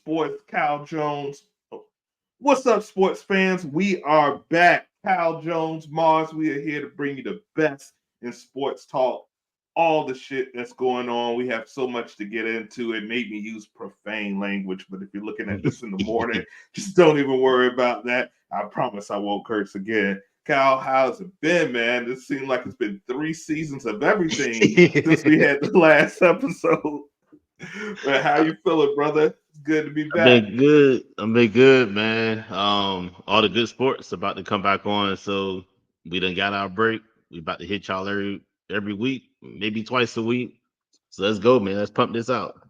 Sports, Cal Jones. What's up, sports fans? We are back. Cal Jones, Mars. We are here to bring you the best in sports talk. All the shit that's going on. We have so much to get into. It made me use profane language, but if you're looking at this in the morning, just don't even worry about that. I promise I won't curse again. Cal, how's it been, man? It seems like it's been 3 seasons of everything since we had the last episode. But how you feeling, brother? It's good to be I've back. been good. I've been good, man. All the good sports about to come back on. So we done got our break. We about to hit y'all every week, maybe twice a week. So let's go, man. Let's pump this out.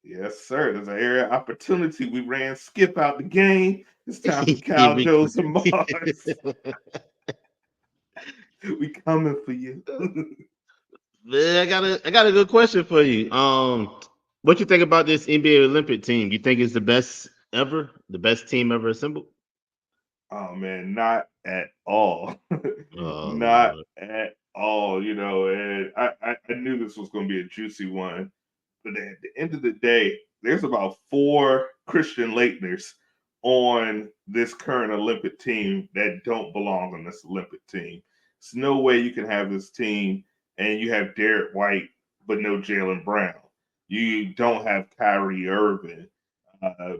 Yes, sir. There's an area of opportunity. We ran Skip out the game. It's time for Here Cal we Jones and Mars. We coming for you. Man, I got a good question for you. What you think about this NBA Olympic team? You think it's the best ever? The best team ever assembled? Oh man, not at all. Oh Not Lord. at all. And I knew this was going to be a juicy one. But at the end of the day, there's about four Christian Leitners on this current Olympic team that don't belong on this Olympic team. There's no way you can have this team and you have Derek White, but no Jalen Brown. You don't have Kyrie Irving. Uh,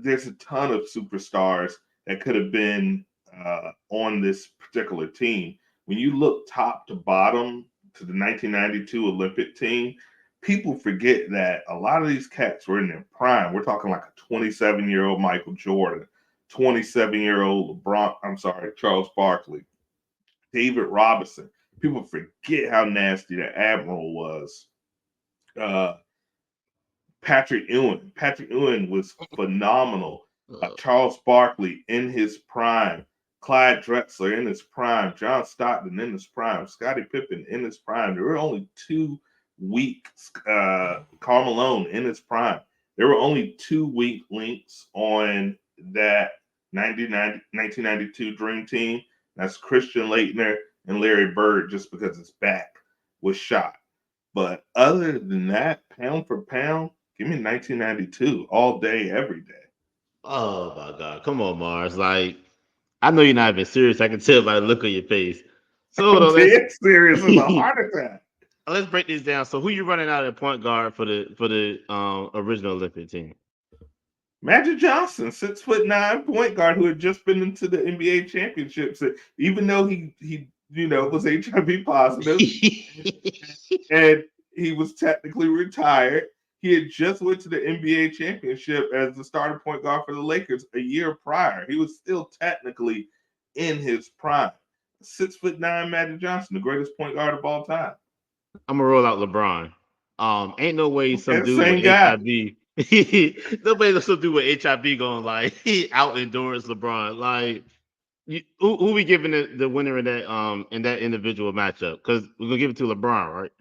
there's a ton of superstars that could have been on this particular team. When you look top to bottom to the 1992 Olympic team, people forget that a lot of these cats were in their prime. We're talking like a 27-year-old Michael Jordan, 27-year-old LeBron, I'm sorry, Charles Barkley, David Robinson. People forget how nasty the Admiral was. Uh, Patrick Ewing. Patrick Ewing was phenomenal. Uh, Charles Barkley in his prime. Clyde Drexler in his prime. John Stockton in his prime. Scottie Pippen in his prime. There were only 2 weeks. Karl Malone in his prime. There were only 2 weak links on that 1992 Dream Team. That's Christian Laettner and Larry Bird, just because his back was shot. But other than that, pound for pound, give me 1992 all day, every day. oh my God. Come on, Mars. Like, I know you're not even serious. I can tell by the look on your face. So hold I'm on, let's dead serious as a heart attack. let's break this down. So who you running out at point guard for the original Olympic team? Magic Johnson, 6'9" point guard who had just been into the NBA championships. Even though he was HIV positive and he was technically retired, he had just went to the NBA championship as the starting point guard for the Lakers a year prior. He was still technically in his prime. 6'9" Magic Johnson, the greatest point guard of all time. I'm gonna roll out LeBron. Ain't no way some Okay, dude with same guy. HIV. Nobody some dude with HIV going like out endurance LeBron. Like who we giving the winner in that individual matchup? Because we're gonna give it to LeBron, right?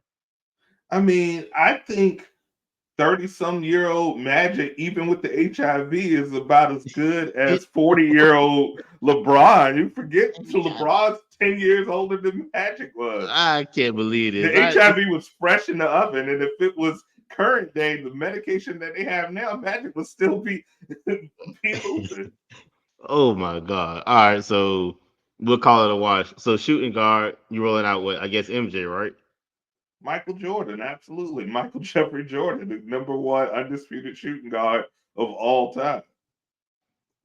I mean, I think 30-some-year-old Magic, even with the HIV, is about as good as 40-year-old LeBron. You forget LeBron's 10 years older than Magic was. I can't believe The this. HIV was fresh in the oven, and if it was current day, the medication that they have now, Magic would still be hooping. Oh my God! All right, so we'll call it a wash. So shooting guard, you rolling out with I guess MJ, right? Michael Jordan, absolutely. Michael Jeffrey Jordan, the number one undisputed shooting guard of all time.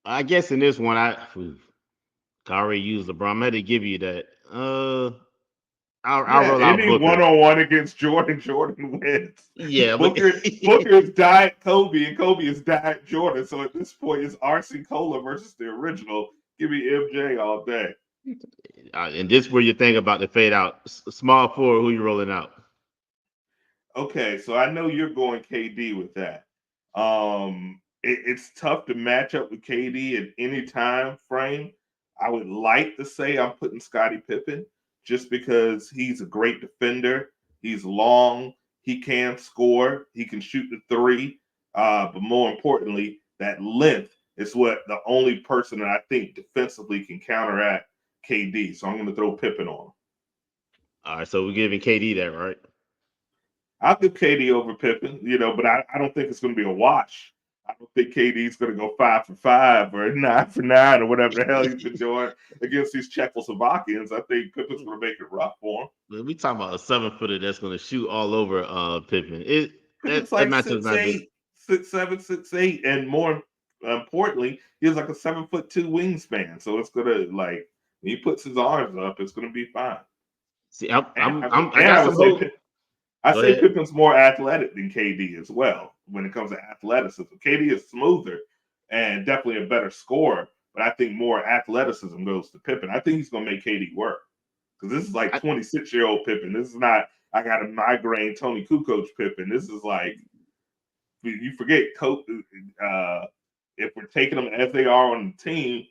I guess in this one, I already used LeBron. I'm to give you that. I'll Yeah, roll out any one Booker. on one against Jordan, Jordan wins. Yeah, but Booker is Diet Kobe, and Kobe is Diet Jordan. So at this point, it's RC Cola versus the original. Give me MJ all day. and this where you think about the fade out. Small forward, who you rolling out? Okay, so I know you're going KD with that. It's tough to match up with KD at any time frame. I would like to say I'm putting Scottie Pippen just because he's a great defender. He's long. He can score. He can shoot the three. But more importantly, that length is what the only person that I think defensively can counteract KD. So I'm going to throw Pippen on him. All right, so we're giving KD that, right? I'll give KD over Pippen, but I don't think it's going to be a wash. I don't think KD's going to go 5 for 5 or 9 for 9 or whatever the hell he's been doing against these Czechoslovakians. I think Pippen's going to make it rough for him. But we talking about a 7-footer that's going to shoot all over Pippen. Pippen's That like matchup's not good. 6'8", 6'7", 6'8", and more importantly, he has like a 7'2" wingspan. So it's gonna like when he puts his arms up, it's gonna be fine. See, I And got I would some say hope. I Go say ahead. Pippen's more athletic than KD as well when it comes to athleticism. KD is smoother and definitely a better scorer, but I think more athleticism goes to Pippen. I think he's going to make KD work because this is like I, 26-year-old Pippen. This is not I got a migraine Tony Kukoc Pippen. This is like you forget if we're taking them as they are on the team.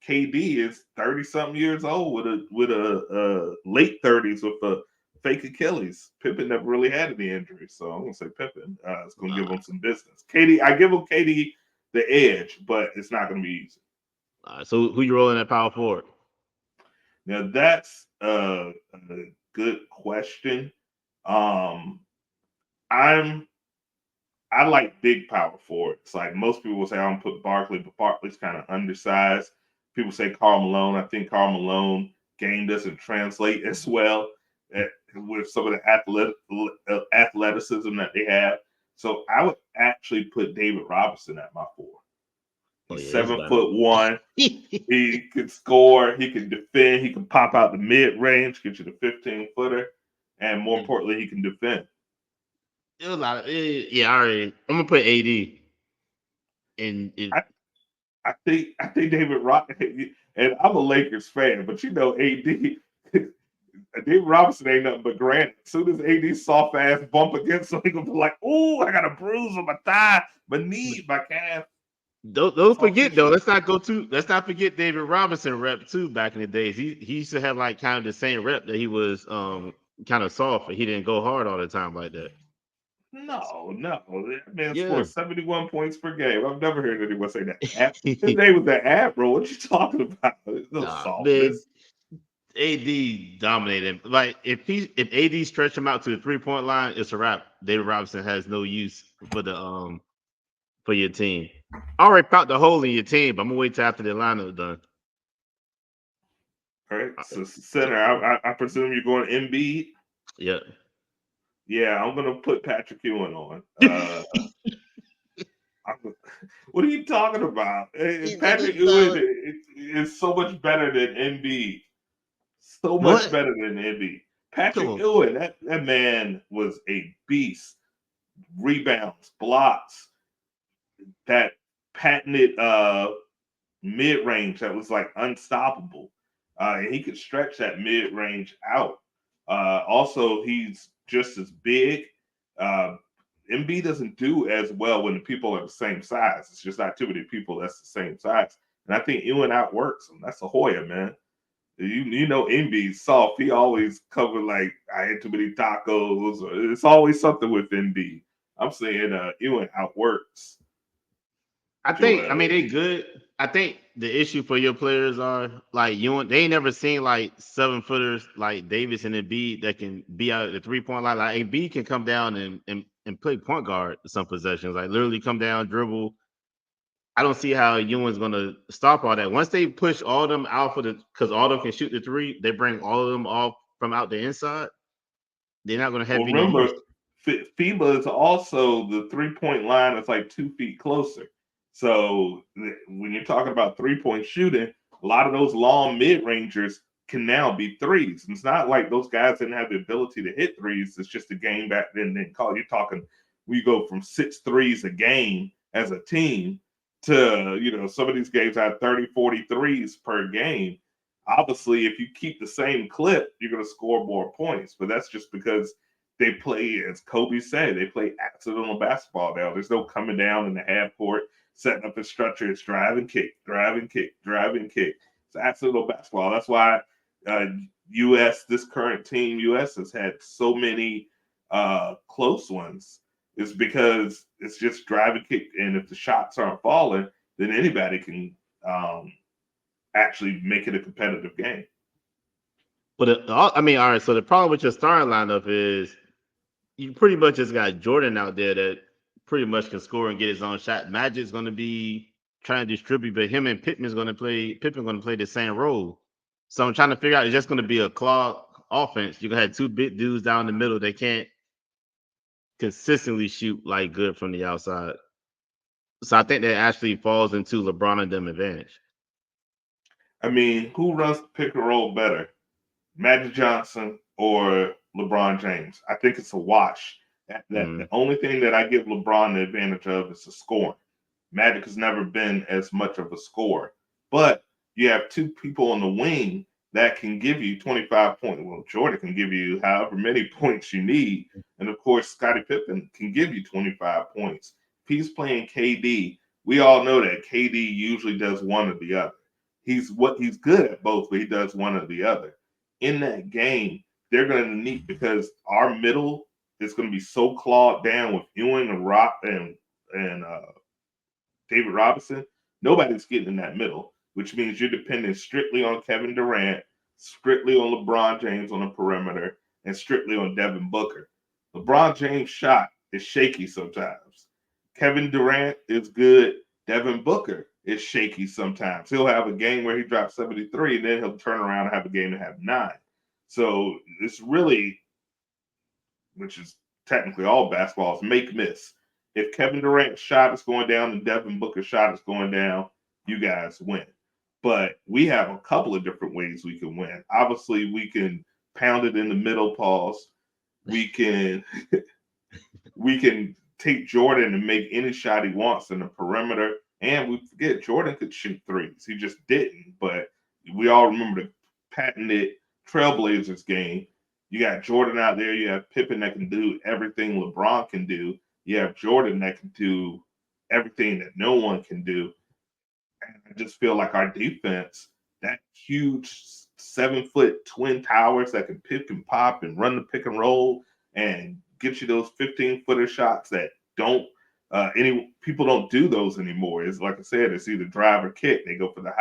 KD is 30 something years old with a late 30s with a fake Achilles. Pippen never really had any injuries, so I'm gonna say Pippen is gonna give him some business. KD, I give him KD the edge, but it's not gonna be easy. so who you rolling at power forward? Now that's a good question. Um, I'm I like big power forwards. Like most people will say, I'm gonna put Barkley, but Barkley's kind of undersized. People say Karl Malone. I think Karl Malone game doesn't translate as well with some of the athleticism that they have. So I would actually put David Robinson at my 4. Oh He's yeah, he's 7'1". He can score. He can defend. He can pop out the mid range, get you the 15-footer, and more importantly, he can defend. There's a lot of yeah. All right, I'm gonna put AD in it. I think David Rock, and I'm a Lakers fan, but AD David Robinson ain't nothing but granite. As soon as AD soft ass bump against him, he gonna be like, "Oh, I got a bruise on my thigh, my knee, my calf." Don't forget though. Let's not forget David Robinson rep too. Back in the days, he used to have like kind of the same rep that he was kind of soft, but he didn't go hard all the time like that. No, that man Yeah. scores 71 points per game. I've never heard anyone say that. His name was the Abro. What you talking about? There's no Nah, man. softness. AD dominated. Like if AD stretched him out to the 3-point line, it's a wrap. David Robinson has no use for your team. I already found the hole in your team, but I'm gonna wait till after the lineup done. All right, so center. I presume you're going Embiid. Yeah. Yeah, I'm gonna put Patrick Ewing on. What are you talking about? Patrick Ewing is so much better than Embiid. So much What? better than Embiid. Come Patrick on. Ewing, that man was a beast. Rebounds, blocks, that patented mid range that was like unstoppable. And he could stretch that mid range out. Also, he's just as big. Uh, MB doesn't do as well when the people are the same size. It's just not too many people that's the same size. And I think Ewan outworks him. That's a Hoya, man. MB's soft. He always covered like I ate too many tacos. It's always something with MB. I'm saying Ewan outworks I mean, they good. I think the issue for your players are like they ain't never seen like 7-footers like Davis and Embiid that can be out at the 3-point line. Like Embiid can come down and play point guard some possessions, like literally come down, dribble. I don't see how Ewing's gonna stop all that. Once they push all of them out because all of them can shoot the 3, they bring all of them off from out the inside. They're not gonna have Well, any remember, use. FIBA is also the 3-point line is like 2 feet closer. So when you're talking about 3-point shooting, a lot of those long mid rangers can now be threes. And it's not like those guys didn't have the ability to hit threes. It's just a game back then. You're talking, we go from 6 threes a game as a team to, some of these games have 30, 40 threes per game. Obviously, if you keep the same clip, you're going to score more points. But that's just because they play, as Kobe said, they play accidental basketball now. There's no coming down in the half court, setting up a structure. It's drive and kick, drive and kick, drive and kick. It's accidental basketball. That's why this current team, US, has had so many close ones. It's because it's just drive and kick. And if the shots aren't falling, then anybody can actually make it a competitive game. But I mean, all right. So the problem with your starting lineup is you pretty much just got Jordan out there that pretty much can score and get his own shot. Magic's going to be trying to distribute, but him and Pittman's going to play. Pittman going to play the same role. So I'm trying to figure out. It's just going to be a clog offense. You're gonna have two big dudes down the middle. They can't consistently shoot like good from the outside. So I think that actually falls into LeBron and them advantage. I mean, who runs the pick and roll better, Magic Johnson or LeBron James? I think it's a wash. The only thing that I give LeBron the advantage of is the scoring. Magic has never been as much of a scorer, but you have two people on the wing that can give you 25 points. Well, Jordan can give you however many points you need, and of course, Scottie Pippen can give you 25 points. If he's playing KD, we all know that KD usually does one or the other. He's good at both, but he does one or the other. In that game, they're going to need, because our middle is going to be so clawed down with Ewing and Rock and David Robinson. Nobody's getting in that middle, which means you're depending strictly on Kevin Durant, strictly on LeBron James on the perimeter, and strictly on Devin Booker. LeBron James' shot is shaky sometimes. Kevin Durant is good. Devin Booker is shaky sometimes. He'll have a game where he drops 73, and then he'll turn around and have a game to have 9. So it's really, which is technically all basketball, is make-miss. If Kevin Durant's shot is going down and Devin Booker's shot is going down, you guys win. But we have a couple of different ways we can win. Obviously, we can pound it in the middle, pause. We can take Jordan and make any shot he wants in the perimeter. And we forget Jordan could shoot threes. He just didn't. But we all remember the patented Trailblazers game. You got Jordan out there. You have Pippen that can do everything LeBron can do. You have Jordan that can do everything that no one can do. And I just feel like our defense, that huge 7-foot twin towers that can pick and pop and run the pick and roll and get you those 15-footer shots that don't any people don't do those anymore. It's like I said, it's either drive or kick. They go for the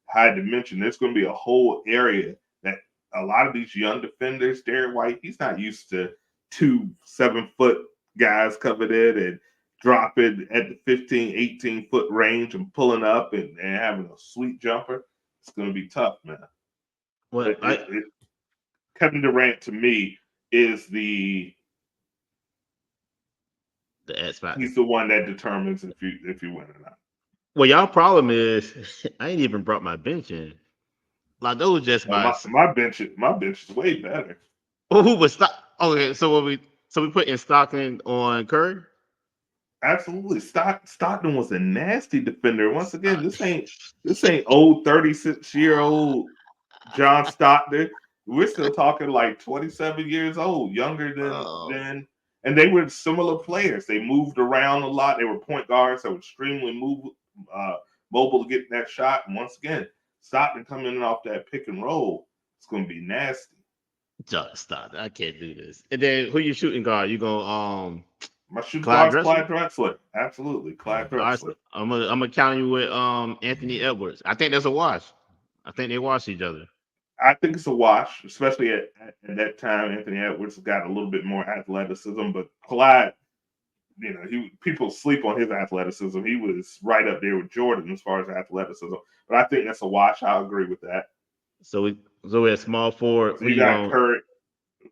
high dimension. There's going to be a whole area that a lot of these young defenders, Derek White, he's not used to 2 7-foot guys coming in and dropping at the 15, 18-foot range and pulling up and having a sweet jumper. It's going to be tough, man. Well, Kevin Durant, to me, is the X factor. He's the one that determines if you win or not. Well, y'all problem is I ain't even brought my bench in. Like those just my bench is way better. Oh, who was stock? Okay, so we put in Stockton on Curry. Absolutely, Stockton was a nasty defender. Once again, this ain't old 36-year-old John Stockton. We're still talking like 27 years old, younger than. And they were similar players. They moved around a lot. They were point guards that were extremely mobile to get that shot. And once again, Stockton coming in off that pick and roll, it's going to be nasty. Just stop. I can't do this. And then who you shooting guard? You go my shooting guard is Clyde Drexler. Absolutely, Clyde Drexler. I'm gonna count you with Anthony Edwards. I think that's a wash. I think they wash each other. I think it's a wash, especially at that time. Anthony Edwards got a little bit more athleticism, but Clyde, people sleep on his athleticism. He was right up there with Jordan as far as athleticism. But I think that's a wash. I'll agree with that. So we have small forward. So you got Curry.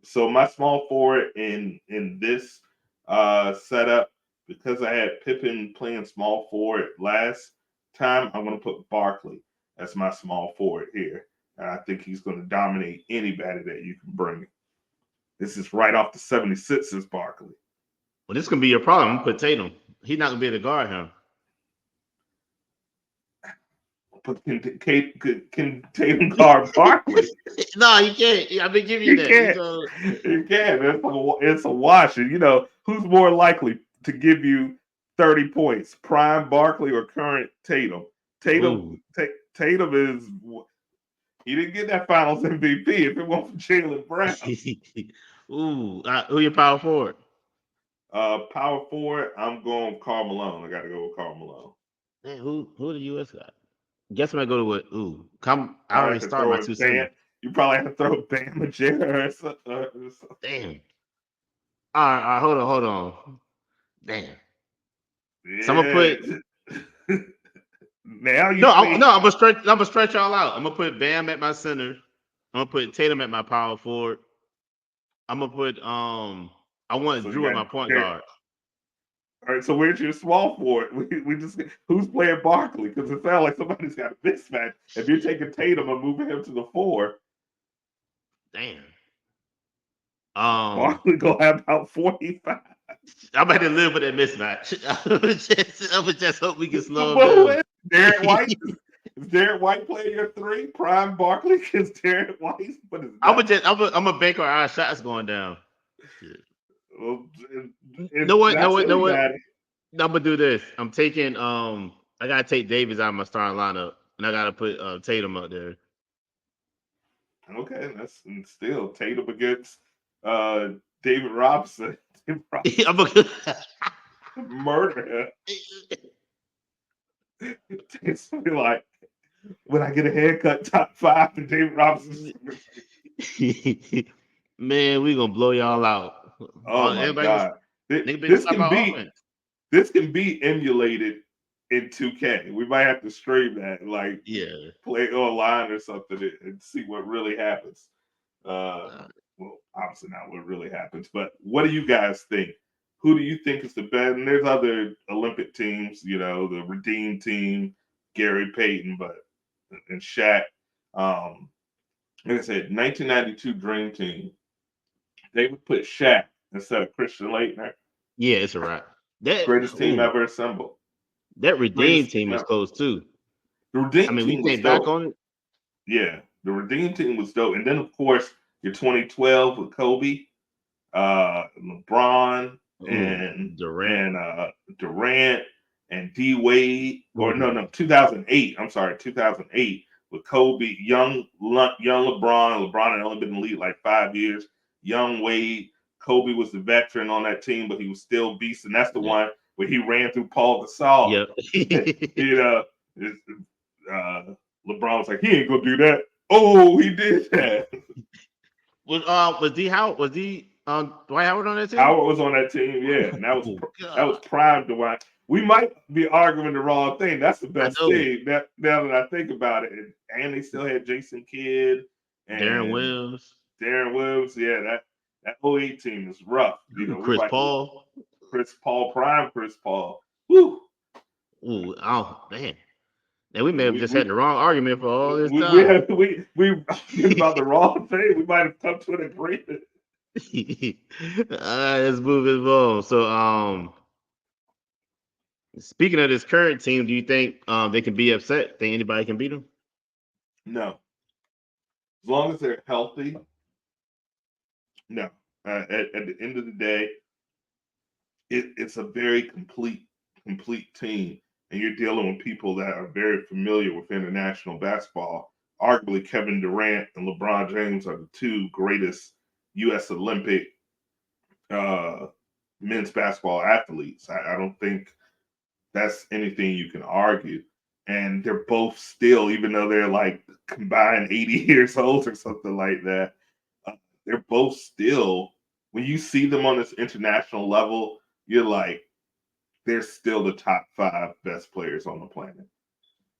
So my small forward in this setup, because I had Pippen playing small forward last time, I'm going to put Barkley as my small forward here. And I think he's going to dominate anybody that you can bring. This is right off the 76ers, Barkley. Well, this can be your problem. Put Tatum. He's not going to be able to guard him. But can Tatum guard Barkley? No, you can't. I've been giving you that. You can't. It's a wash. And, who's more likely to give you 30 points, prime Barkley or current Tatum? Tatum is... He didn't get that Finals MVP if it wasn't for Jaylen Brown. Who your power forward? Power forward, I'm going Karl Malone. I got to go with Karl Malone. Man, who the U.S. got? Guess I'm gonna go with I already started my 2 cents. You probably have to throw Bam or Jared or something. Damn. All right, hold on. Damn. So I'm gonna put Yeah. Now you no, say no. I'm gonna stretch y'all out. I'm gonna put Bam at my center. I'm gonna put Tatum at my power forward. I'm gonna put I want so. You Drew at got my point there. guard. All right, so where's your small forward? We just who's playing Barkley? Because it sounds like somebody's got a mismatch. If you're taking Tatum and moving him to the 4, Damn. Barkley gonna have about 45. I'm about to live with that mismatch. I would just hope we can So slow him who down. is Derek White? Is Derek White playing your 3? Prime Barkley because Derek White put his I'm nuts. gonna just I'm a bank on our shots going down. Shit. Well, No what? No that's what? No really what? bad. I'm gonna do this. I'm taking I gotta take Davis out of my starting lineup, and I gotta put Tatum up there. Okay, that's and still Tatum against uh, David Robinson. David Robinson I'm gonna, murder him. It's be like when I get a haircut, top 5, and David Robinson. Man, we gonna blow y'all out. Oh my Everybody gonna god, nigga gonna this stop can our be offense. this can be emulated in 2K. We might have to stream that, like Yeah. play online or something, and see what really happens. Uh, Well, obviously not what really happens, but what do you guys think? Who do you think is the best? And there's other Olympic teams, the Redeem team, Gary Payton, but and Shaq. Um, like I said, 1992 Dream Team. They would put Shaq instead of Christian Laettner. yeah, it's a wrap. That Greatest team ooh, ever assembled. that Redeem Greatest team team was ever. close too. The I Redeem mean, we team was think back dope. on it. Yeah, the Redeem team was dope. And then, of course, your 2012 with Kobe, LeBron, Ooh, and Durant. and Durant and D Wade, or Ooh, no, 2008. I'm sorry, 2008 with Kobe, young LeBron. LeBron had only been in the league like 5 years. Young Wade, Kobe was the veteran on that team, but he was still beast, and that's the yep, one where he ran through Paul Gasol. yep. you know, uh, LeBron was like, he ain't gonna do that. Oh, he did that. Was D Howard Dwight Howard on that team? Howard was on that team, yeah, and Oh that was God, prime Dwight. We might be arguing the wrong thing. That's the I best know. team. Now that I think about it, and they still had Jason Kidd Darren and Wills, Darren Williams. Yeah, that '08 team is rough. We Chris might be Paul. Chris Paul, prime Chris Paul. Woo! Ooh, oh man. Now we may have We just we had the wrong argument for all this we we time. have, we arguing about the wrong thing. We might have come to an agreement. All right, let's move it on. So, speaking of this current team, do you think they can be upset? Think anybody can beat them? No, as long as they're healthy. No. At the end of the day, it's a very complete team, and you're dealing with people that are very familiar with international basketball. Arguably, Kevin Durant and LeBron James are the 2 greatest U.S. Olympic uh, men's basketball athletes. I don't think that's anything you can argue. And they're both still, even though they're like combined 80 years old or something like that, uh, they're both still, when you see them on this international level, you're like, they're still the top 5 best players on the planet.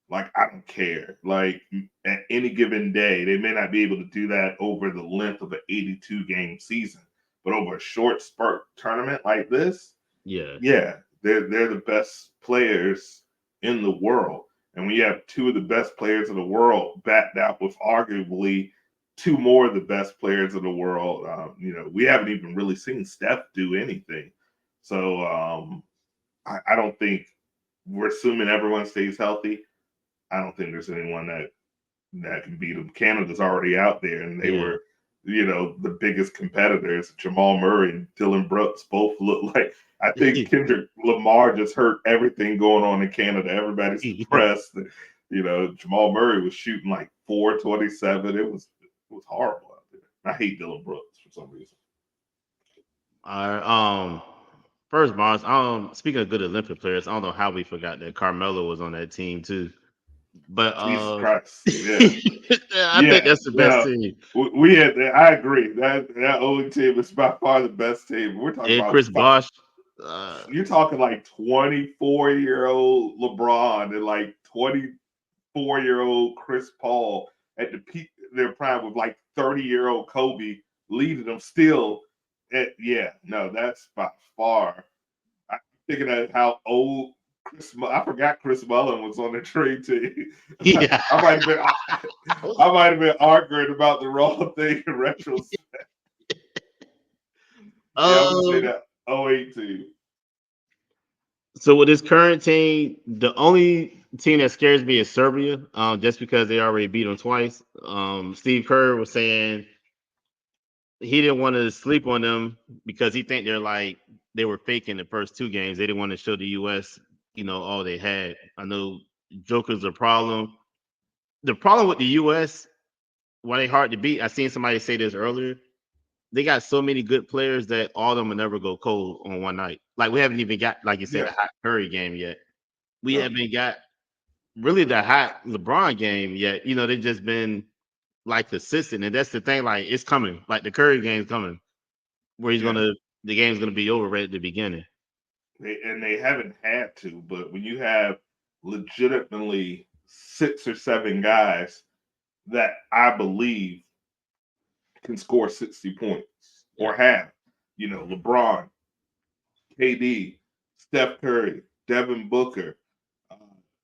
Like, I don't care. Like, at any given day, they may not be able to do that over the length of an 82 game season, but over a short spurt tournament like this, Yeah, yeah, they're the best players in the world. And when you have 2 of the best players in the world backed out with arguably 2 more of the best players in the world, we haven't even really seen Steph do anything. So I don't think, we're assuming everyone stays healthy. I don't think there's anyone that can beat them. Canada's already out there, and they yeah. were, the biggest competitors. Jamal Murray and Dylan Brooks both look like. I think Kendrick Lamar just hurt everything going on in Canada. Everybody's depressed. Jamal Murray was shooting like 427. It was horrible out there. I hate Dylan Brooks for some reason. All right. First, Mars. Speaking of good Olympic players, I don't know how we forgot that Carmelo was on that team too. But Jesus Christ, yeah, I think yeah. that's the best No, team. we had. I agree that only team is by far the best team. We're talking And about Chris Bosh. You're talking like 24-year-old LeBron and like 24-year-old Chris Paul at the peak of their prime with like 30-year-old Kobe leading them still. No, that's by far. I'm thinking of how old I forgot Chris Mullin was on the trade team. Yeah. I might have been I might have been arguing about the wrong thing in retrospect. Yeah, I would say Um. that 08 team. So with this current team, the only team that scares me is Serbia, just because they already beat them twice. Steve Kerr was saying he didn't want to sleep on them because he think they were faking the first two games. They didn't want to show the U.S. All they had. I know Joker's a problem. The problem with the U.S. why they hard to beat. I seen somebody say this earlier. They got so many good players that all of them will never go cold on one night. Like we haven't even got, like you said, Yeah. a hot Curry game yet. We No. haven't got really the hot LeBron game yet. They've just been like consistent, and that's the thing. Like it's coming. Like the Curry game's coming, where Yeah. the game's gonna be over right at the beginning. They haven't had to, but when you have legitimately 6 or 7 guys that I believe can score 60 points Yeah. or have, LeBron, KD, Steph Curry, Devin Booker, uh,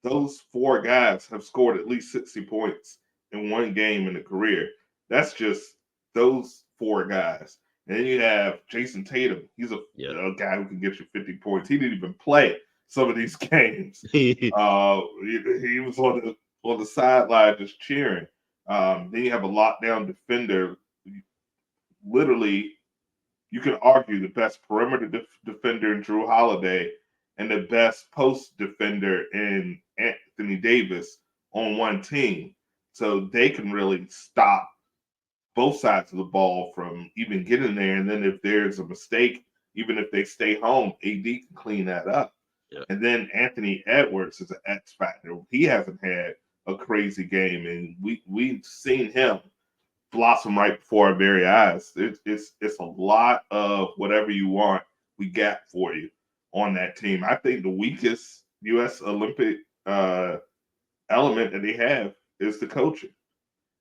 those 4 guys have scored at least 60 points in one game in a career. That's just those 4 guys. And then you have Jason Tatum. He's Yeah. a guy who can get you 50 points. He didn't even play some of these games. He was on the sideline just cheering. Then you have a lockdown defender. Literally, you can argue the best perimeter defender in Drew Holiday and the best post defender in Anthony Davis on one team. So they can really stop both sides of the ball from even getting there. And then if there's a mistake, even if they stay home, AD can clean that up. Yeah. And then Anthony Edwards is an X factor. He hasn't had a crazy game, and we've seen him blossom right before our very eyes. It's a lot of whatever you want we got for you on that team. I think the weakest U.S. Olympic element that they have is the coaching.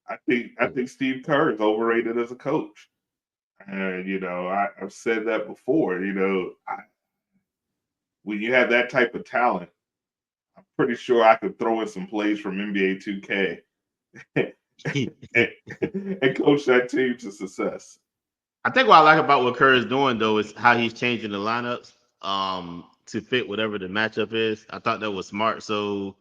I think Steve Kerr is overrated as a coach. And I've said that before. When you have that type of talent, I'm pretty sure I could throw in some plays from NBA 2K and coach that team to success. I think what I like about what Kerr is doing though is how he's changing the lineups to fit whatever the matchup is. I thought that was smart. So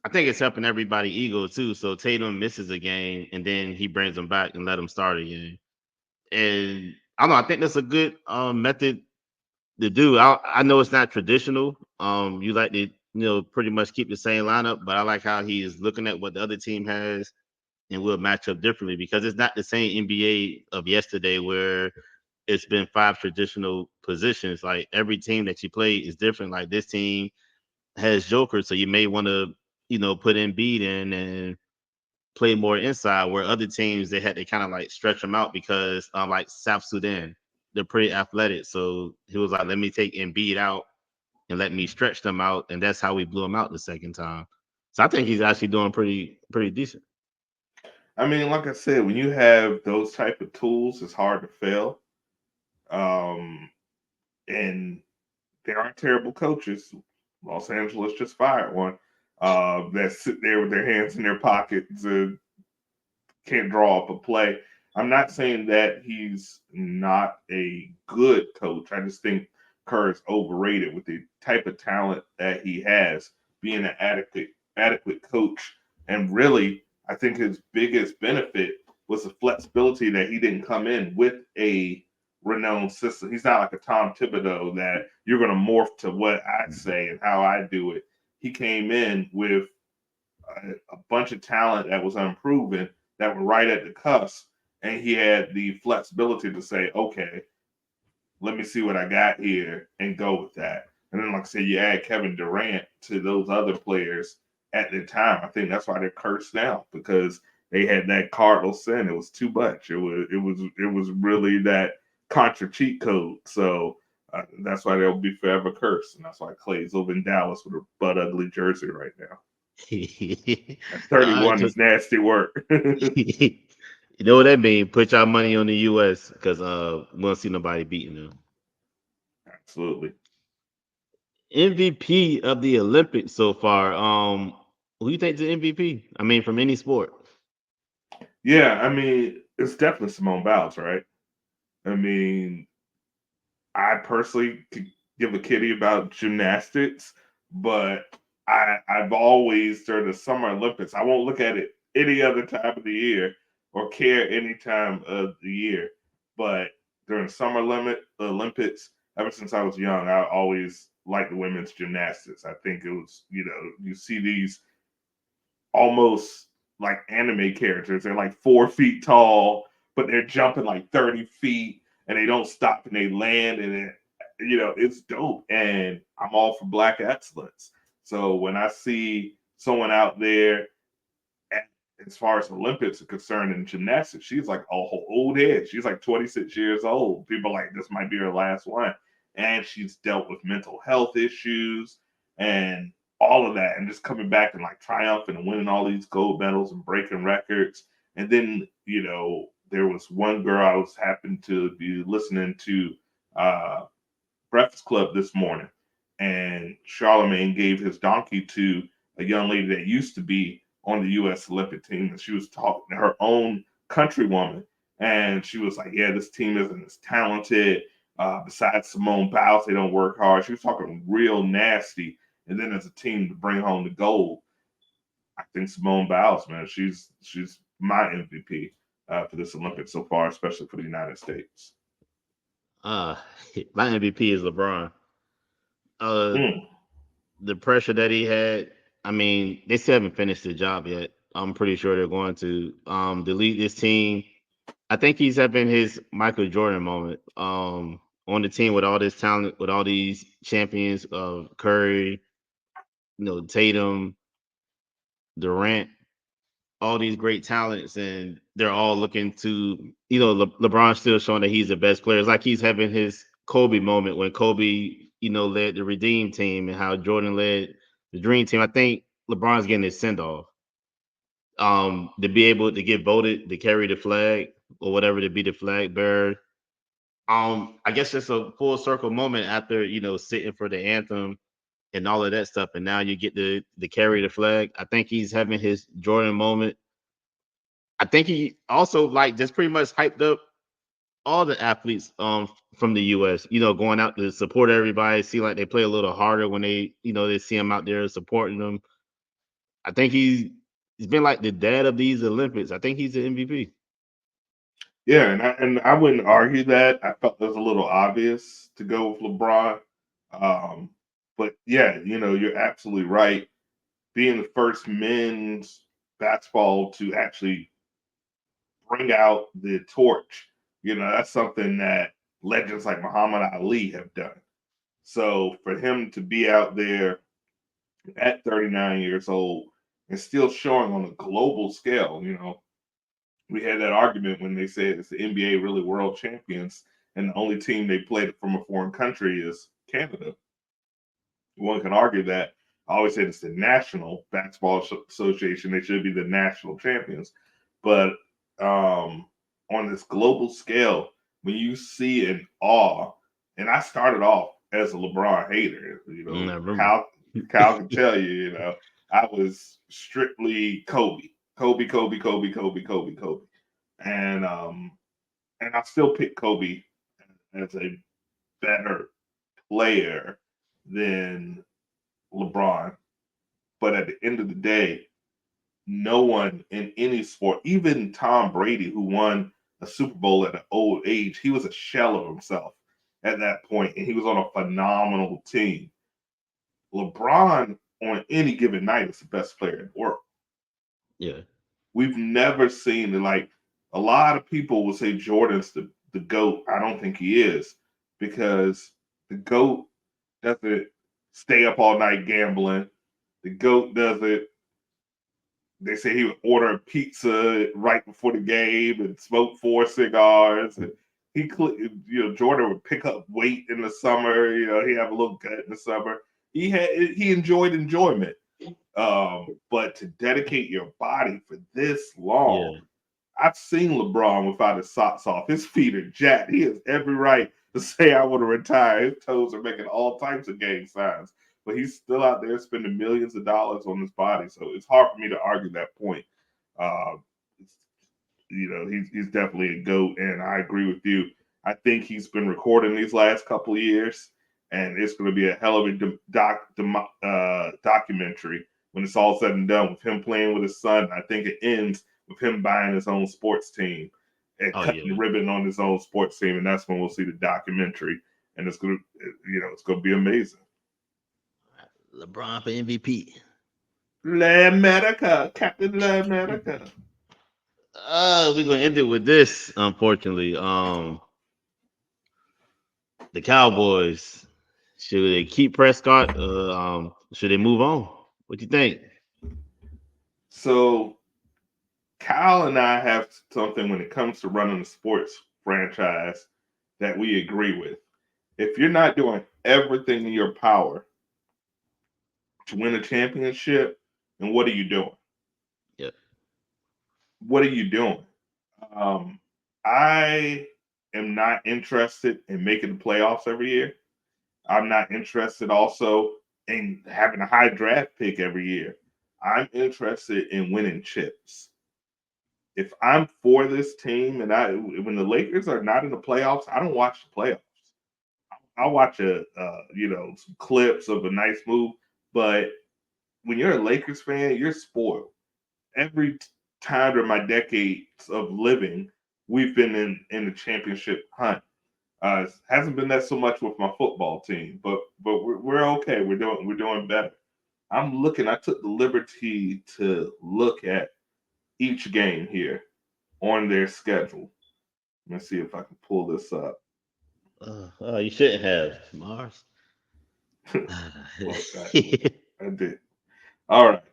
I think it's helping everybody ego too. So Tatum misses a game and then he brings them back and let them start again. And I don't know. I think that's a good method to do. I know it's not traditional. You like to pretty much keep the same lineup, but I like how he is looking at what the other team has and will match up differently because it's not the same NBA of yesterday where it's been 5 traditional positions. Like every team that you play is different. Like this team has Joker, so you may want to put Embiid in and play more inside. Where other teams they had to kind of like stretch them out because like South Sudan, they're pretty athletic. So he was like, let me take Embiid out and let me stretch them out, and that's how we blew him out the second time. So I think he's actually doing pretty decent. I mean, like I said, when you have those type of tools, it's hard to fail. Um, and there are terrible coaches. Los Angeles just fired one that sit there with their hands in their pockets and can't draw up a play. I'm not saying that he's not a good coach. I just think Kerr is overrated with the type of talent that he has, being an adequate coach. And really, I think his biggest benefit was the flexibility that he didn't come in with a renowned system. He's not like a Tom Thibodeau that you're going to morph to what I say and how I do it. He came in with a bunch of talent that was unproven that were right at the cusp, and he had the flexibility to say, okay, let me see what I got here and go with that. And then, like I said, you add Kevin Durant to those other players at the time. I think that's why they're cursed now because they had that cardinal sin. It was too much. It was really that contra cheat code. So That's why they'll be forever cursed, and that's why Clay's over in Dallas with a butt ugly jersey right now. That I 31 took, is nasty work. you know what that mean? Put your money on the US because we don't see nobody beating them. Absolutely. MVP of the Olympics so far. Who you think the MVP? I mean, from any sport. Yeah, I mean, it's definitely Simone Biles, right? I mean, I personally could give a kitty about gymnastics, but I've always during the Summer Olympics, I won't look at it any other time of the year or care any time of the year. But during the Summer Olympics, ever since I was young, I always liked the women's gymnastics. I think it was, you see these almost like anime characters. They're like 4 feet tall, but they're jumping like 30 feet and they don't stop and they land and it's dope. And I'm all for black excellence. So when I see someone out there, as far as Olympics are concerned in gymnastics, she's like a whole old head. She's like 26 years old. People like this might be her last one. And she's dealt with mental health issues and all of that, and just coming back and like triumphing and winning all these gold medals and breaking records. And then, there was one girl I was happened to be listening to Breakfast Club this morning, and Charlemagne gave his donkey to a young lady that used to be on the U.S. Olympic team, and she was talking to her own countrywoman, and she was like, "Yeah, this team isn't as talented. Besides Simone Biles, they don't work hard." She was talking real nasty, and then as a team to bring home the gold, I think Simone Biles, man, she's my MVP for this Olympics so far, especially for the United States. Uh, my MVP is LeBron. Uh, Mm. the pressure that he had. I mean, they still haven't finished the job yet. I'm pretty sure they're going to delete this team. I think he's having his Michael Jordan moment. On the team with all this talent, with all these champions of Curry, Tatum, Durant, all these great talents, and they're all looking to, LeBron still showing that he's the best player. It's like he's having his Kobe moment when Kobe, led the Redeem team and how Jordan led the Dream Team. I think LeBron's getting his send off. To be able to get voted to carry the flag or whatever to be the flag bearer. I guess it's a full circle moment after sitting for the anthem and all of that stuff, and now you get to carry the flag. I think he's having his Jordan moment. I think he also like just pretty much hyped up all the athletes from the US, going out to support everybody, see like they play a little harder when they see him out there supporting them. I think he's been like the dad of these Olympics. I think he's the MVP. Yeah, and I wouldn't argue that. I felt it was a little obvious to go with LeBron. Um, but yeah, you're absolutely right. Being the first men's basketball to actually bring out the torch, that's something that legends like Muhammad Ali have done. So for him to be out there at 39 years old and still showing on a global scale, we had that argument when they said it's the NBA really world champions, and the only team they played from a foreign country is Canada. One can argue that. I always said it's the National Basketball Association. They should be the national champions. But on this global scale, when you see in awe, and I started off as a LeBron hater, I remember. Kyle can tell you, I was strictly Kobe, Kobe, Kobe, Kobe, Kobe, Kobe, Kobe, and I still pick Kobe as a better player than LeBron. But at the end of the day, no one in any sport, even Tom Brady, who won a Super Bowl at an old age, he was a shell of himself at that point, and he was on a phenomenal team. LeBron, on any given night, is the best player in the world. Yeah. We've never seen it. Like a lot of people will say Jordan's the GOAT. I don't think he is, because the GOAT doesn't stay up all night gambling. The GOAT doesn't. They say he would order a pizza right before the game and smoke 4 cigars. And Jordan would pick up weight in the summer. He have a little gut in the summer. He enjoyed enjoyment. But to dedicate your body for this long, Yeah. I've seen LeBron without his socks off. His feet are jacked. He has every right to say, I want to retire. His toes are making all types of gang signs. But he's still out there spending millions of dollars on his body. So it's hard for me to argue that point. Uh, he's definitely a GOAT, and I agree with you. I think he's been recording these last couple of years, and it's going to be a hell of a documentary when it's all said and done with him playing with his son. I think it ends with him buying his own sports team and cutting the ribbon on his own sports team, and that's when we'll see the documentary, and it's going to be amazing. LeBron for MVP. L'America, Captain L'America. We're gonna end it with this, unfortunately. The Cowboys, should they keep Prescott? Should they move on? What do you think? So Kyle and I have something when it comes to running a sports franchise that we agree with. If you're not doing everything in your power to win a championship, then what are you doing? Yep. What are you doing? I am not interested in making the playoffs every year. I'm not interested also in having a high draft pick every year. I'm interested in winning chips. If I'm for this team and when the Lakers are not in the playoffs, I don't watch the playoffs. I'll watch some clips of a nice move, but when you're a Lakers fan, you're spoiled. Every time during my decades of living, we've been in the championship hunt. It hasn't been that so much with my football team, but we're okay. We're doing better. I took the liberty to look at each game here on their schedule. Let's see if I can pull this up. You shouldn't have, Mars. Well, I did. All right.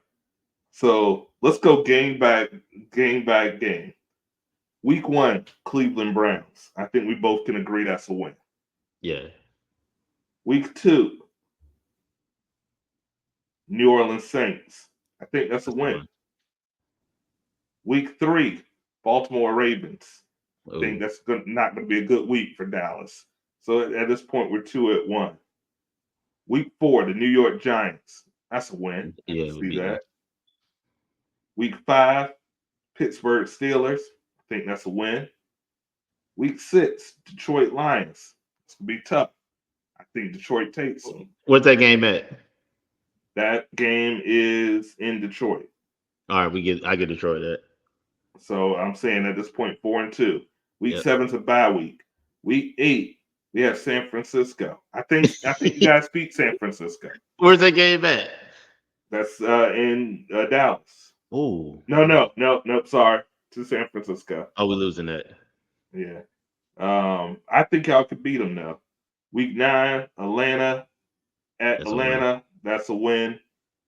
So let's go game by game. Week 1, Cleveland Browns. I think we both can agree that's a win. Yeah. Week 2, New Orleans Saints. I think that's a win. Week 3, Baltimore Ravens. I think that's not going to be a good week for Dallas. So at this point, we're 2-1. Week 4, the New York Giants. That's a win. I can see that. Week 5, Pittsburgh Steelers. I think that's a win. Week 6, Detroit Lions. It's going to be tough. I think Detroit takes them. What's that game at? That game is in Detroit. All right, I get Detroit that. So I'm saying at this point, 4-2. Week 7's a bye week. Week 8, we have San Francisco. I think you guys beat San Francisco. Where's that game at? That's in Dallas. Oh. No. Sorry, to San Francisco. Oh, we're losing that. Yeah. I think y'all could beat them now. Week 9, Atlanta at Atlanta. That's a win.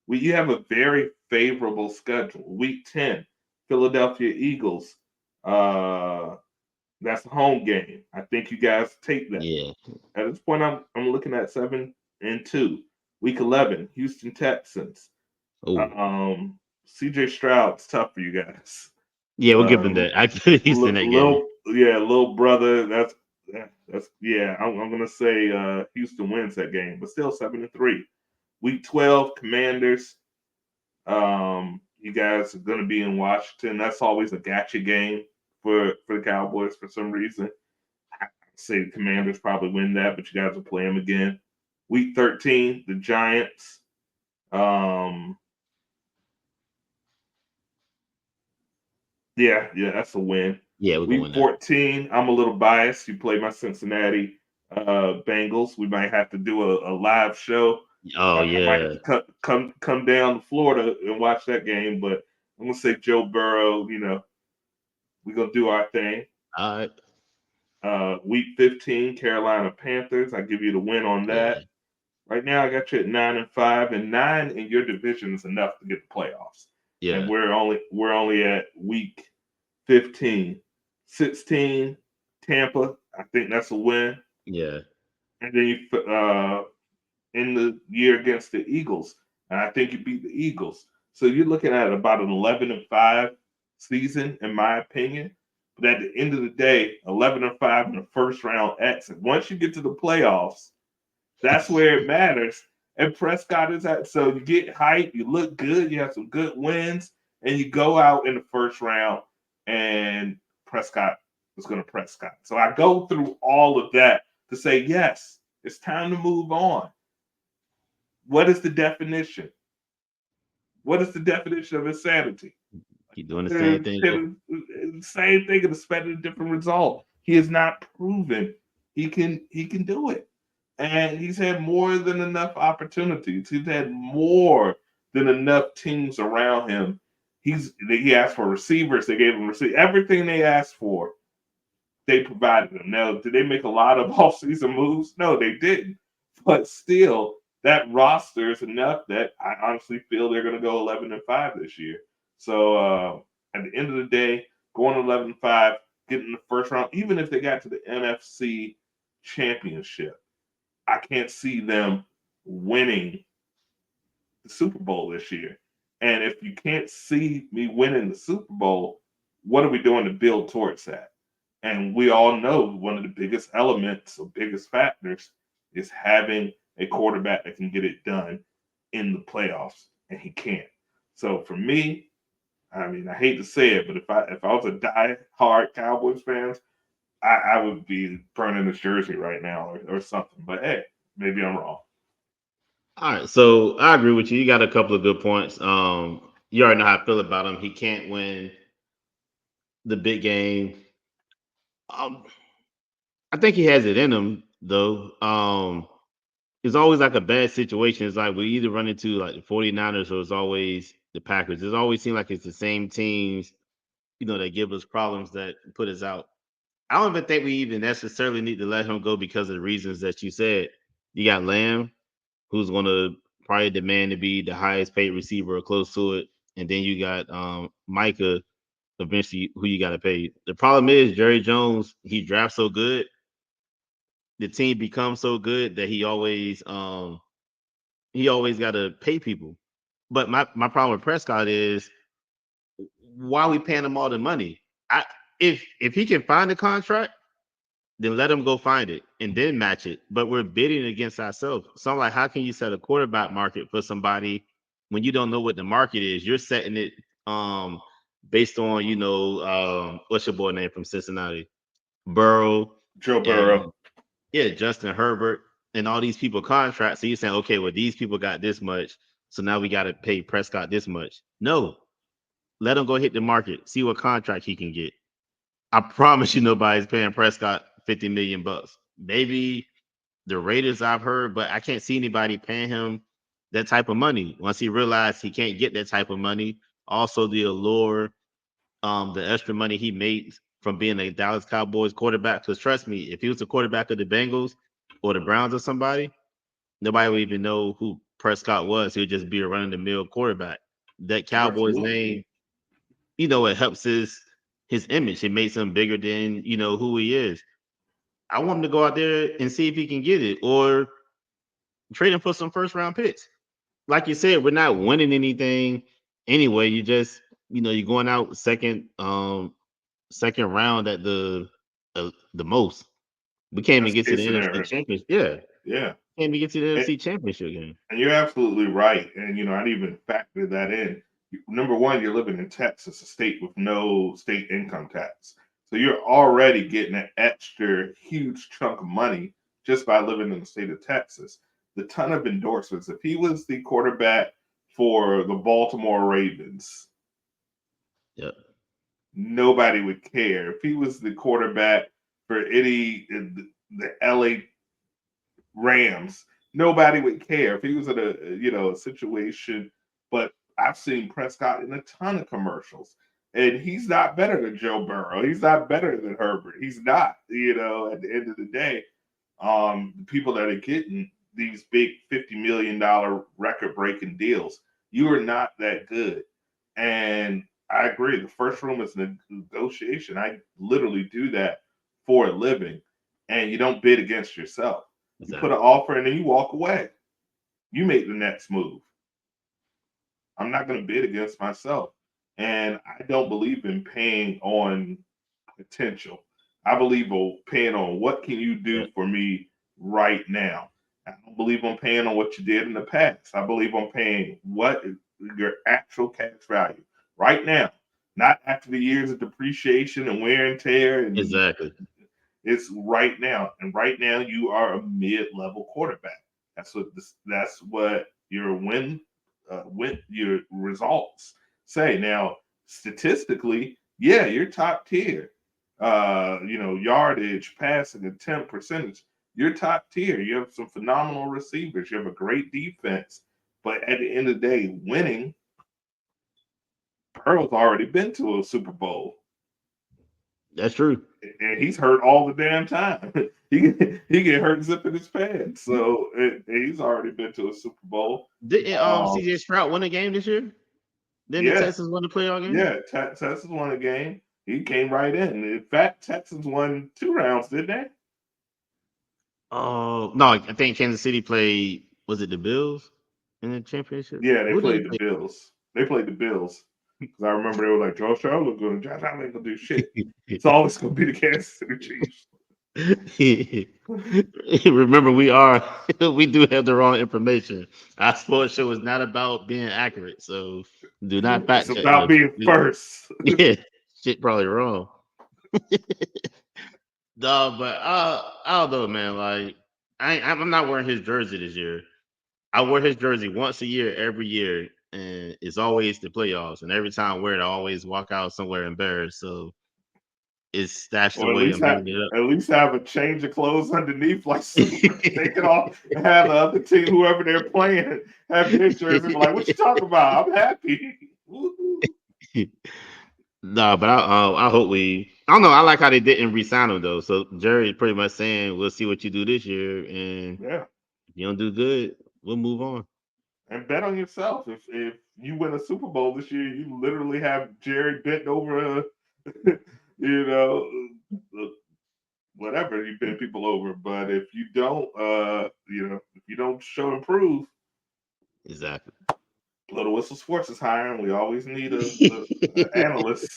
You have a very favorable schedule. Week 10, Philadelphia Eagles. That's a home game. I think you guys take that. Yeah. At this point, I'm looking at 7-2. Week 11, Houston Texans. CJ Stroud's tough for you guys. Yeah, we'll give him that. I could Houston that game. Little brother. That's I'm gonna say Houston wins that game, but still 7-3. Week 12, Commanders. You guys are gonna be in Washington. That's always a gotcha game for the Cowboys for some reason. I say the Commanders probably win that, but you guys will play them again. Week 13, the Giants. Yeah, that's a win. Yeah, we're going Week 14, I'm a little biased. You play my Cincinnati Bengals. We might have to do a live show. Oh, yeah. I might come down to Florida and watch that game, but I'm gonna say Joe Burrow. We're gonna do our thing. All right. Week 15, Carolina Panthers. I give you the win on that. Yeah. Right now, I got you at 9-5, and 9 in your division is enough to get the playoffs. Yeah, and we're only at week 15, 16, Tampa. I think that's a win. Yeah. And then in the year against the Eagles, and I think you beat the Eagles. So you're looking at about an 11-5 season, in my opinion. But at the end of the day, 11-5 in the first round exit. Once you get to the playoffs, that's where it matters. And Prescott is at. So you get hype, you look good, you have some good wins, and you go out in the first round, and Prescott is going to Prescott. So I go through all of that to say, yes, it's time to move on. What is the definition? What is the definition of insanity? Keep doing the same thing. Same thing and expecting a different result. He has not proven he can do it. And he's had more than enough opportunities. He's had more than enough teams around him. He asked for receivers, they gave him everything they asked for, they provided them. Now, did they make a lot of offseason moves? No, they didn't. But still, that roster is enough that I honestly feel they're going to go 11-5 this year. So at the end of the day, going 11-5, getting the first round, even if they got to the NFC Championship, I can't see them winning the Super Bowl this year. And if you can't see me winning the Super Bowl, what are we doing to build towards that? And we all know one of the biggest elements or biggest factors is having a quarterback that can get it done in the playoffs, and he can't. So for me, I mean, I hate to say it, but if I was a die-hard Cowboys fan, I would be burning this jersey right now or something. But hey, maybe I'm wrong. All right, so I agree with you. You got a couple of good points. You already know how I feel about him. He can't win the big game. Um, I think he has it in him though. It's always like a bad situation. It's like we either run into like the 49ers or it's always the Packers. It's always seems like it's the same teams, that give us problems that put us out. I don't even think we even necessarily need to let him go because of the reasons that you said. You got Lamb, who's going to probably demand to be the highest paid receiver or close to it, and then you got Micah, eventually who you got to pay. The problem is Jerry Jones. He drafts so good, the team becomes so good that he always got to pay people. But my problem with Prescott is why are we paying him all the money? I if he can find a contract, then let him go find it and then match it. But we're bidding against ourselves. So I'm like, how can you set a quarterback market for somebody when you don't know what the market is? You're setting it based on, what's your boy name from Cincinnati? Burrow Joe and Burrow. yeah, Justin Herbert and all these people contracts. So you're saying, okay, well, these people got this much. So now we got to pay Prescott this much. No, let him go hit the market, see what contract he can get. I promise you nobody's paying Prescott 50 million bucks. Maybe the Raiders I've heard, but I can't see anybody paying him that type of money once he realized he can't get that type of money. Also, the allure, the extra money he makes from being a Dallas Cowboys quarterback. Because trust me, if he was the quarterback of the Bengals or the Browns or somebody, nobody would even know who Prescott was. He would just be a run of the mill quarterback. That Cowboys Absolutely. name, it helps his image. It makes him bigger than who he is. I want him to go out there and see if he can get it, or trade him for some first round picks. Like you said, we're not winning anything anyway. You just you're going out second round at the most. We can't even That's get to case the NFC scenario. championship. Yeah, Yeah. can't even get to the And, NFC championship game. and you're absolutely right. And, I didn't even factor that in. Number one, you're living in Texas, a state with no state income tax. So you're already getting an extra huge chunk of money just by living in the state of Texas. The ton of endorsements. If he was the quarterback for the Baltimore Ravens, Yep. nobody would care. If he was the quarterback for the LA Rams, nobody would care. If he was in a situation, but I've seen Prescott in a ton of commercials. And he's not better than Joe Burrow. He's not better than Herbert. He's not, at the end of the day. The people that are getting these big $50 million record breaking deals, you are not that good. And I agree. The first room is negotiation. I literally do that for a living. and you don't bid against yourself. You put Exactly. an offer and then you walk away. You make the next move. I'm not going to bid against myself. And I don't believe in paying on potential. I believe in paying on what can you Yeah. do for me right now. I don't believe on paying on what you did in the past. I believe on paying what is your actual cash value right now, not after the years of depreciation and wear and tear. And Exactly. it's right now. And right now, you are a mid-level quarterback. That's what your win your results say. Now, statistically, yeah, you're top tier. Yardage, passing, attempt percentage. You're top tier. You have some phenomenal receivers. You have a great defense. But at the end of the day, winning, Pearl's already been to a Super Bowl. That's true. And he's hurt all the damn time. he get hurt zipping his pants. So he's already been to a Super Bowl. Didn't Um, CJ Stroud win a game this year? Didn't the yeah, Texans win the playoff game? yeah. Texas won a game. He came right in. In fact, Texans won 2 rounds, didn't they? Oh no, I think Kansas City played. Was it the Bills in the championship? Yeah, they Who did played the Bills. They played the Bills because I remember they were like, Josh Allen look good. Josh Allen ain't gonna do shit. It's they always gonna be the Kansas City Chiefs. Remember, we do have the wrong information. Our sports show is not about being accurate, so do not It's fact check about us. being first. Yeah, shit, probably wrong. No, but I don't know, man. Like, I'm not wearing his jersey this year. I wear his jersey once a year, every year, and it's always the playoffs. And every time I wear it, I always walk out somewhere embarrassed. So it's stashed Or away. I'm hanging it at least have a change of clothes underneath, like super. Take it up. off and have the other team, whoever they're playing, have their jersey. Be like, what you talking about? I'm happy. No, but I hope we. I don't know. I like how they didn't re-sign him though. So Jerry pretty much saying we'll see what you do this year, and Yeah, if you don't do good, we'll move on. and bet on yourself. If you win a Super Bowl this year, you literally have Jerry bent over a, you know, whatever you bend people over. But if you don't, if you don't show improve, Exactly. Blow the Whistle Sports is hiring. We always need a analyst.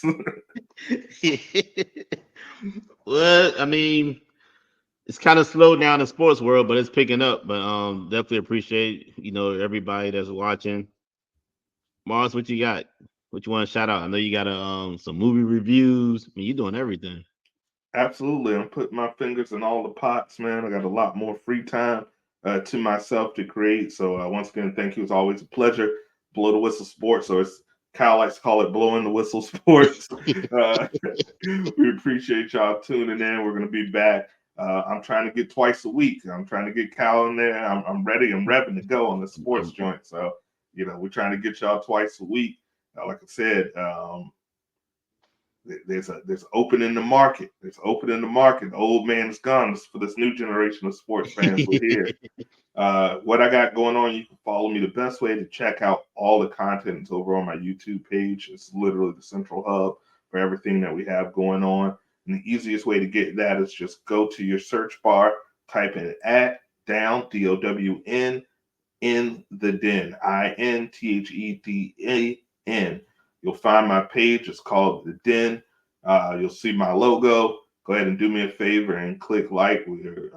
Well, I mean, it's kind of slowed down in the sports world, but it's picking up. But definitely appreciate everybody that's watching. Mars, what you got? What you want to shout out? I know you got some movie reviews. I mean, you doing everything. Absolutely. I'm putting my fingers in all the pots, man. I got a lot more free time to myself to create. So once again, thank you. It's always a pleasure. Blow the Whistle Sports, or as Kyle likes to call it, blowing the whistle sports. We appreciate y'all tuning in. We're going to be back. I'm trying to get twice a week. I'm trying to get Kyle in there. I'm ready. I'm revving to go on the sports joint. So, we're trying to get y'all twice a week. Like I said, there's open in the market. There's open in the market. The old man is gone. For this new generation of sports fans, we're here. What I got going on, you can follow me. The best way to check out all the content is over on my YouTube page. It's literally the central hub for everything that we have going on. And the easiest way to get that is just go to your search bar, type in @down, DOWN, in the den, INTHEDAN. You'll find my page. It's called The Den. You'll see my logo. Go ahead and do me a favor and click like. We're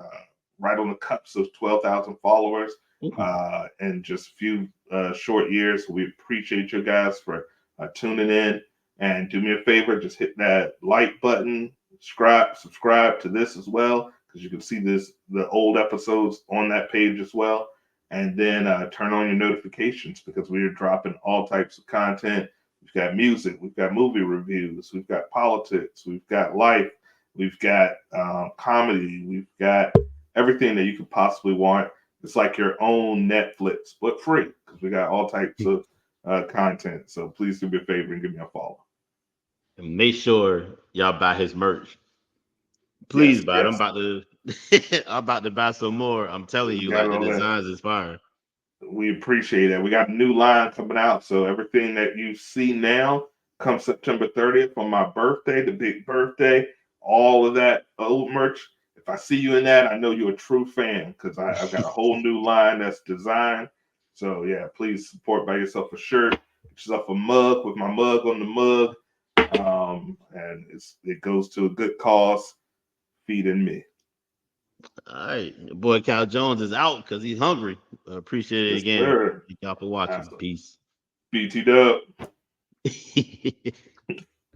right on the cups of 12,000 followers in just a few short years. We appreciate you guys for tuning in. And do me a favor, just hit that like button, subscribe to this as well, because you can see the old episodes on that page as well. And then turn on your notifications, because we are dropping all types of content. We've got music, we've got movie reviews, we've got politics, we've got life, we've got comedy, we've got everything that you could possibly want. It's like your own Netflix, but free, because we got all types of content. So please do me a favor and give me a follow. And make sure y'all buy his merch. Yes, Please buy it. yes. I'm about to buy some more. I'm telling We you, got like it the on there. designs is fire. We appreciate it. We got a new line coming out. So everything that you see now come September 30th on my birthday, the big birthday, all of that old merch, if I see you in that, I know you're a true fan because I've got a whole new line that's designed. So yeah, please support, buy yourself a shirt, get yourself a mug with my mug on the mug. And it goes to a good cause, feeding me. All right, your boy Cal Jones is out because he's hungry. Appreciate it Yes, again. sir. Thank y'all for watching. Absolutely. Peace. BT Dub.